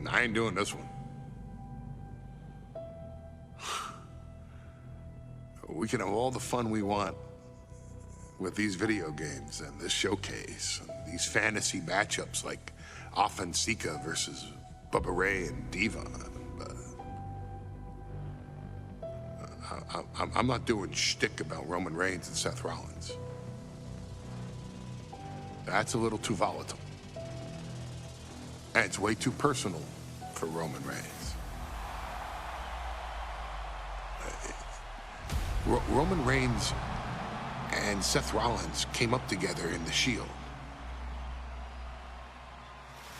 I ain't doing this one. We can have all the fun we want with these video games and this showcase and these fantasy matchups like Offensica versus Bubba Ray and Diva. I'm not doing shtick about Roman Reigns and Seth Rollins. That's a little too volatile. And it's way too personal for Roman Reigns. Roman Reigns and Seth Rollins came up together in the Shield.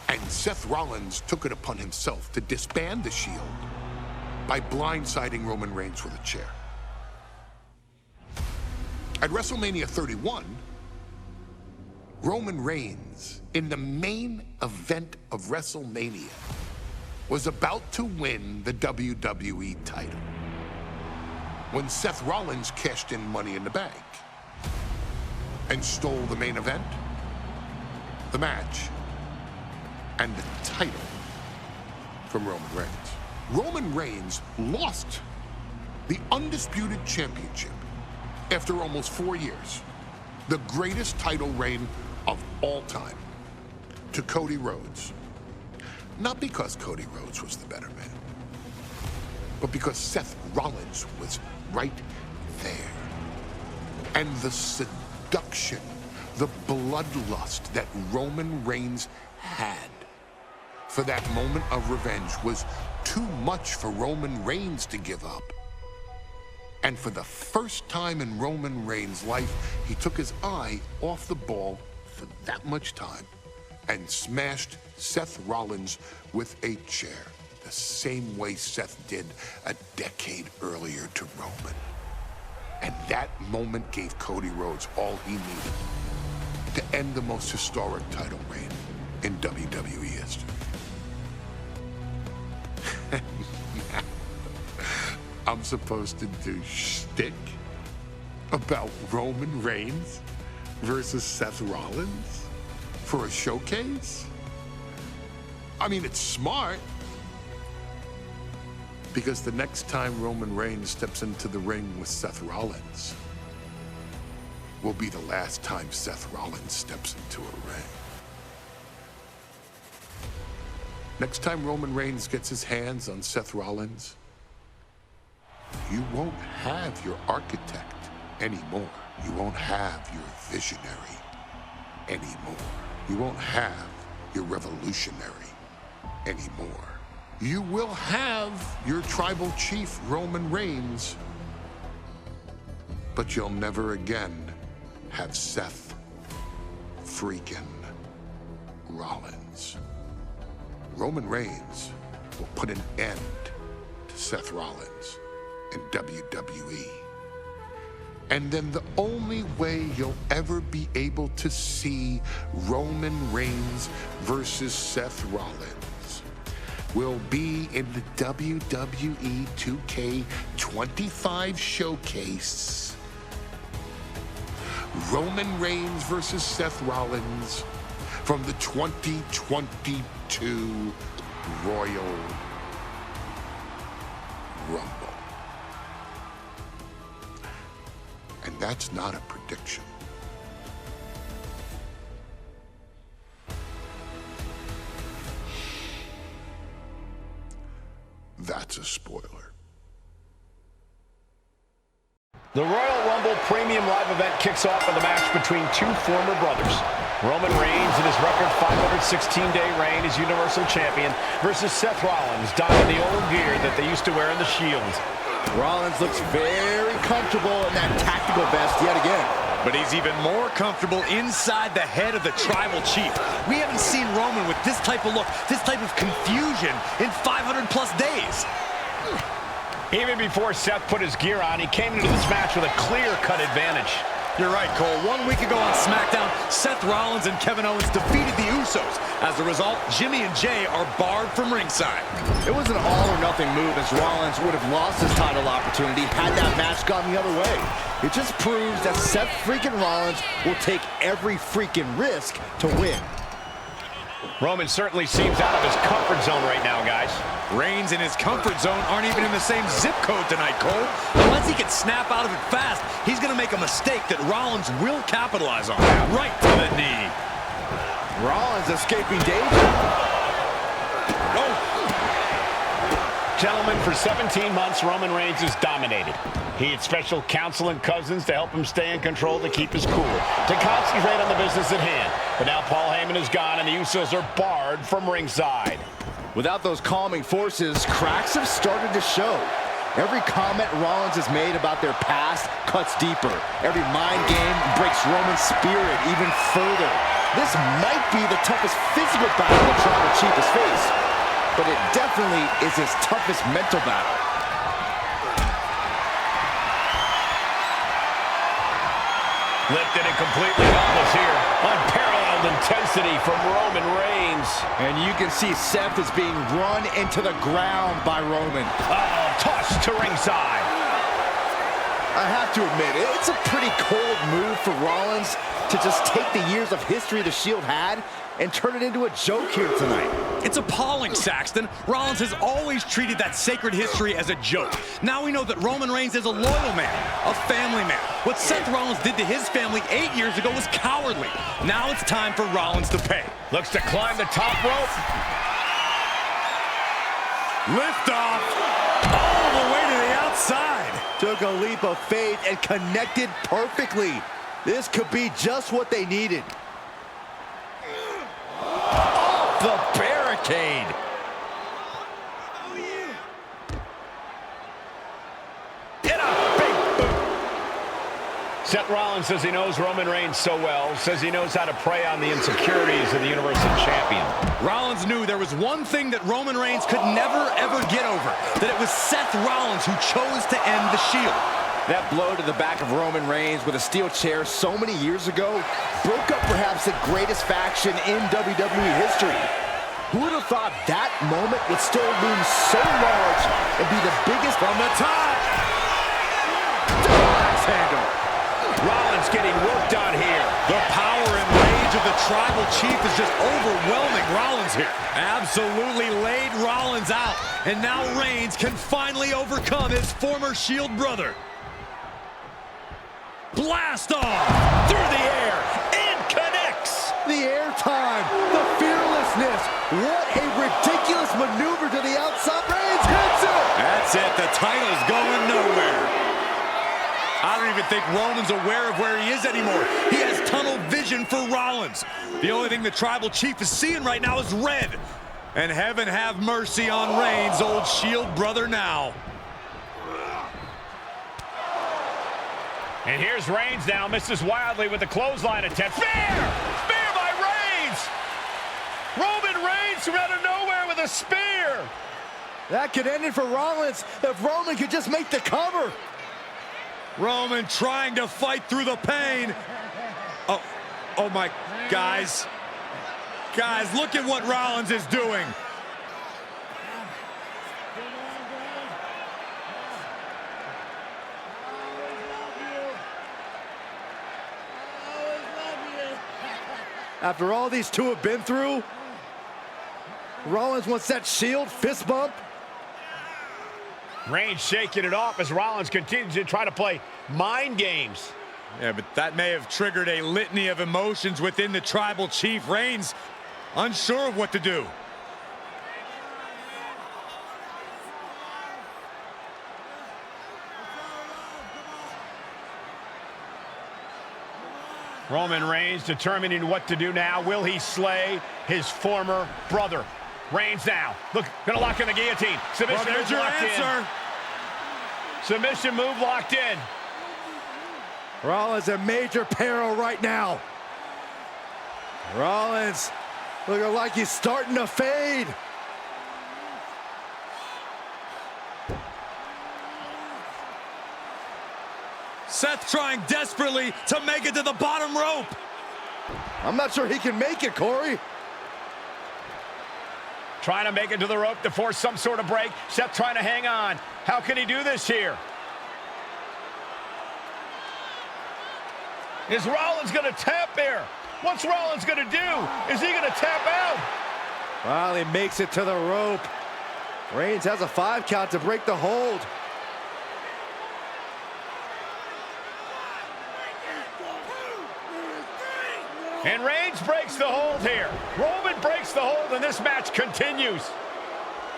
And Seth Rollins took it upon himself to disband the Shield by blindsiding Roman Reigns with a chair. At WrestleMania 31, Roman Reigns, in the main event of WrestleMania, was about to win the WWE title when Seth Rollins cashed in Money in the Bank and stole the main event, the match, and the title from Roman Reigns. Roman Reigns lost the undisputed championship after almost 4 years, the greatest title reign of all time, to Cody Rhodes. Not because Cody Rhodes was the better man, but because Seth Rollins was right there. And the seduction, the bloodlust that Roman Reigns had for that moment of revenge was too much for Roman Reigns to give up. And for the first time in Roman Reigns' life, he took his eye off the ball for that much time and smashed Seth Rollins with a chair, the same way Seth did a decade earlier to Roman. And that moment gave Cody Rhodes all he needed to end the most historic title reign in WWE history. I'm supposed to do shtick about Roman Reigns versus Seth Rollins for a showcase? I mean, it's smart, because the next time Roman Reigns steps into the ring with Seth Rollins will be the last time Seth Rollins steps into a ring. Next time Roman Reigns gets his hands on Seth Rollins, you won't have your architect anymore. You won't have your visionary anymore. You won't have your revolutionary anymore. You will have your tribal chief, Roman Reigns, but you'll never again have Seth freaking Rollins. Roman Reigns will put an end to Seth Rollins in WWE. And then the only way you'll ever be able to see Roman Reigns versus Seth Rollins will be in the WWE 2K25 showcase. Roman Reigns versus Seth Rollins from the 2022 Royal Rumble. And that's not a prediction. That's a spoiler. The Royal Rumble Premium Live event kicks off with a match between two former brothers. Roman Reigns in his record 516-day reign as Universal Champion versus Seth Rollins donning the old gear that they used to wear in the Shield. Rollins looks very comfortable in that tactical vest yet again. But he's even more comfortable inside the head of the tribal chief. We haven't seen Roman with this type of look, this type of confusion in 500+ days. Even before Seth put his gear on, he came into this match with a clear-cut advantage. You're right, Cole. 1 week ago on SmackDown, Seth Rollins and Kevin Owens defeated the Usos. As a result, Jimmy and Jay are barred from ringside. It was an all-or-nothing move, as Rollins would have lost his title opportunity had that match gone the other way. It just proves that Seth freaking Rollins will take every freaking risk to win. Roman certainly seems out of his comfort zone right now, guys. Reigns and his comfort zone aren't even in the same zip code tonight, Cole. Unless he can snap out of it fast, he's going to make a mistake that Rollins will capitalize on. Right to the knee. Rollins escaping danger. Oh. Gentlemen, for 17 months, Roman Reigns has dominated. He had special counsel and cousins to help him stay in control, to keep his cool, to concentrate on the business at hand. But now Paul Heyman is gone, and the Usos are barred from ringside. Without those calming forces, cracks have started to show. Every comment Rollins has made about their past cuts deeper. Every mind game breaks Roman's spirit even further. This might be the toughest physical battle the Tribal Chief has faced, but it definitely is his toughest mental battle. Lifted and completely helpless here. Unparalleled intensity from Roman Reigns. And you can see Seth is being run into the ground by Roman. Oh, tossed to ringside. I have to admit, it's a pretty cold move for Rollins to just take the years of history the Shield had and turn it into a joke here tonight. It's appalling, Saxton. Rollins has always treated that sacred history as a joke. Now we know that Roman Reigns is a loyal man, a family man. What Seth Rollins did to his family 8 years ago was cowardly. Now it's time for Rollins to pay. Looks to climb the top rope. Lift off. All the way to the outside. Took a leap of faith and connected perfectly. This could be just what they needed. Off the barricade. In a big boot. Seth Rollins says he knows Roman Reigns so well, says he knows how to prey on the insecurities of the Universal Champion. Rollins knew there was one thing that Roman Reigns could never, ever get over, that it was Seth Rollins who chose to end the Shield. That blow to the back of Roman Reigns with a steel chair so many years ago broke up perhaps the greatest faction in WWE history. Who would have thought that moment would still loom so large and be the biggest from the top? Axe handle. Rollins getting worked on here. The power and rage of the Tribal Chief is just overwhelming Rollins here. Absolutely laid Rollins out. And now Reigns can finally overcome his former Shield brother. Blast off through the air and connects. The airtime, the fearlessness. What a ridiculous maneuver to the outside. Reigns hits it. That's it. The title's going nowhere. I don't even think Roman's aware of where he is anymore. He has tunnel vision for Rollins. The only thing the Tribal Chief is seeing right now is red. And heaven have mercy on Reigns' old Shield brother now. And here's Reigns now, misses wildly with the clothesline attempt. Spear! Spear by Reigns! Roman Reigns from out of nowhere with a spear! That could end it for Rollins if Roman could just make the cover. Roman trying to fight through the pain. Oh my, guys. Guys, look at what Rollins is doing. After all these two have been through, Rollins wants that Shield fist bump. Reigns shaking it off as Rollins continues to try to play mind games. Yeah, but that may have triggered a litany of emotions within the Tribal Chief. Reigns unsure of what to do. Roman Reigns determining what to do now. Will he slay his former brother? Reigns now. Look, gonna lock in the guillotine. Submission Well, there's move your locked answer. in. Submission move locked in. Rollins in major peril right now. Rollins looking like he's starting to fade. Seth trying desperately to make it to the bottom rope. I'm not sure he can make it, Corey. Trying to make it to the rope to force some sort of break. Seth trying to hang on. How can he do this here? Is Rollins going to tap here? What's Rollins going to do? Is he going to tap out? Well, he makes it to the rope. Reigns has a 5 count to break the hold. And Reigns breaks the hold here. Roman breaks the hold, and this match continues.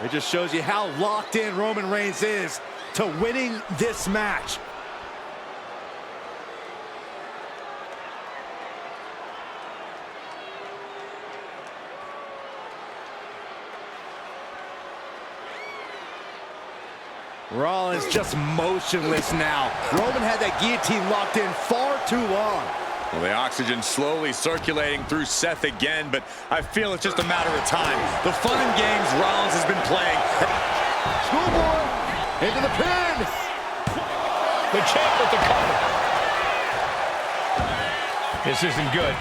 It just shows you how locked in Roman Reigns is to winning this match. Rollins just motionless now. Roman had that guillotine locked in far too long. Well, the oxygen slowly circulating through Seth again, but I feel it's just a matter of time. The fun and games Rollins has been playing. Schoolboy into the pin. The champ with the cover. This isn't good.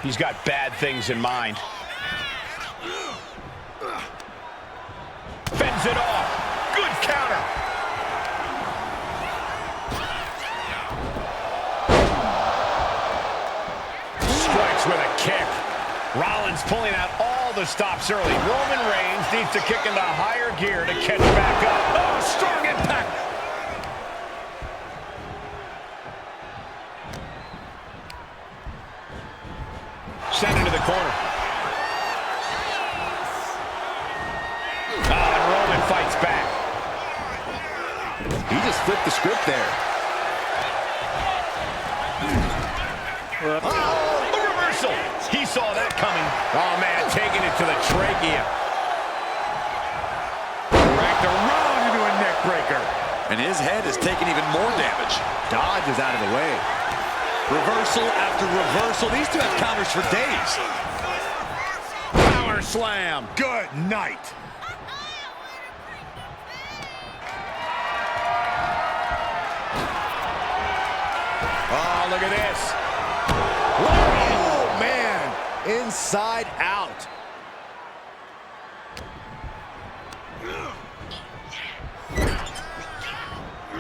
He's got bad things in mind. Fends it off. Good counter. Strikes with a kick. Rollins pulling out all the stops early. Roman Reigns needs to kick into higher gear to catch back up. Oh, strong impact. Sent into the corner. And Roman fights back. He just flipped the script there. Oh, a reversal. He saw that coming. Oh, man, taking it to the trachea. Racked around into a neck breaker. And his head is taking even more damage. Dodge is out of the way. Reversal after reversal. These two have counters for days. Power slam. Good night. Oh, look at this. Oh, man. Inside out.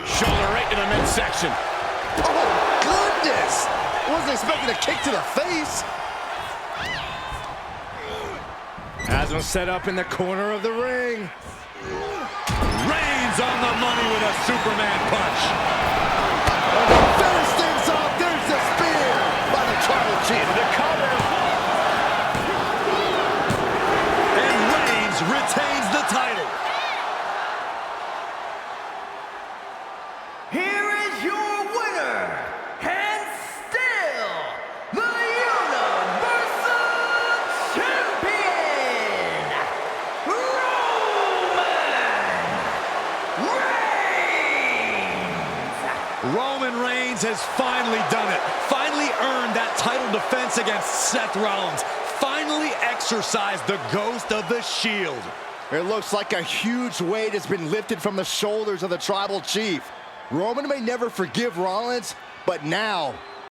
Shoulder right in the midsection. Oh, goodness. Wasn't expecting a kick to the face. Has him set up in the corner of the ring. Reigns on the money with a Superman punch. Finish things off. There's the spear by the Tribal Chief. The cover. And Reigns retains the title. Here is your winner, and still the Universal Champion, Roman Reigns has finally done it. Finally earned that title defense against Seth Rollins. Finally exercised the ghost of the Shield. It looks like a huge weight has been lifted from the shoulders of the Tribal Chief. Roman may never forgive Rollins, but now